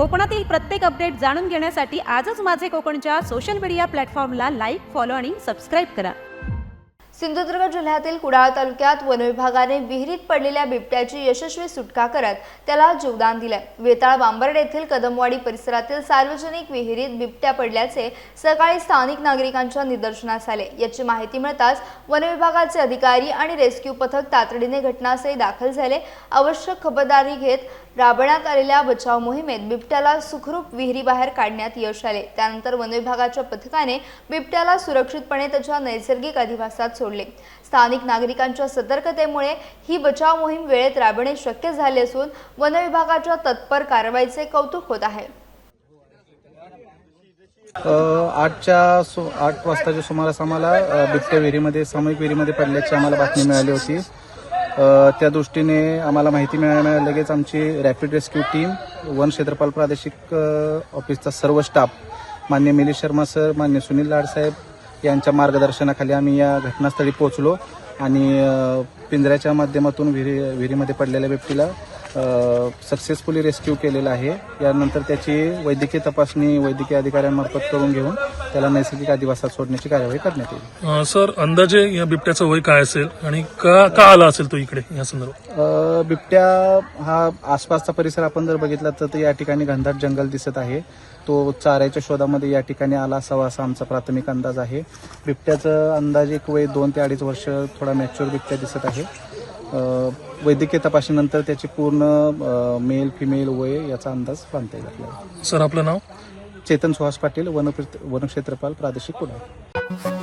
कोकणातील प्रत्येक अपडेट जाणून घेण्यासाठी आजच माझे कोकणच्या सोशल मीडिया प्लॅटफॉर्मला लाईक, फॉलो आणि सबस्क्राईब करा। सिंधुदुर्ग जिल्ह्यातील कुडाळ तालुक्यात वनविभागाने विहिरीत पडलेल्या बिबट्याची यशस्वी सुटका करत त्याला जीवदान दिले। वेताळ बांबर्ड येथील कदमवाडी परिसरातील सार्वजनिक विहिरीत बिबट्या पडल्याचे सकाळी स्थानिक नागरिकांच्या निदर्शनास आले। याची माहिती मिळताच वनविभागाचे अधिकारी आणि रेस्क्यू पथक तातडीने घटनास्थळी दाखल झाले। आवश्यक खबरदारी घेत राबवण्यात आलेल्या बचाव मोहिमेत बिबट्याला सुखरूप विहिरीबाहेर काढण्यात यश आले। त्यानंतर वनविभागाच्या पथकाने बिबट्याला सुरक्षितपणे त्याच्या नैसर्गिक अधिवासात सोडले। स्थानिक नागरिकांच्या सतर्कतेमुळे ही बचाव मोहीम वेळेत राबवणे शक्य झाले असून वनविभागाच्या तत्पर कारवाईचे कौतुक होत आहे। 8 वाजताच्या सुमारास आम्हाला बिबट्या विहिरीमध्ये सामूहिक विहिरीमध्ये पडल्याची आम्हाला बातमी मिळाली होती। त्या दृष्टीने आम्हाला माहिती मिळाल्यामुळे लगेच आमची रॅपिड रेस्क्यू टीम, वन क्षेत्रपाल प्रादेशिक ऑफिसचा सर्व स्टाफ, मान्य मिलिंद शर्मा सर, मान्य सुनील लाडसाहेब यांच्या मार्गदर्शनाखाली आम्ही या घटनास्थळी पोहोचलो आणि पिंजऱ्याच्या माध्यमातून विहिरीमध्ये पडलेल्या बिबटीला सक्सेसफुली रेस्क्यू केलेला आहे। यानंतर त्याची वैद्यकीय तपासणी वैद्यकीय अधिकाऱ्यांमार्फत करून घेऊन त्याला नैसर्गिक अधिवासात सोडण्याची कार्यवाही करण्यात येईल। सर, अंदाजे या बिबट्याचं वय काय असेल आणि का आला असेल तो इकडे या संदर्भात? बिबट्या हा आसपासचा परिसर आपण जर बघितला तर या ठिकाणी घनदाट जंगल दिसत आहे। तो चाऱ्याच्या शोधामध्ये या ठिकाणी आला असावा असा आमचा प्राथमिक अंदाज आहे। बिबट्याचं अंदाजे एक वय 2 ते 2.5 वर्ष, थोडा मॅच्युअर बिबट्या दिसत आहे। वैद्यकीय तपासणीनंतर त्याची पूर्ण मेल फिमेल वय याचा अंदाज बांधता येईल आपल्याला। सर, आपलं नाव? चेतन सुहास पाटील, वनक्षेत्रपाल प्रादेशिक कुडाळ।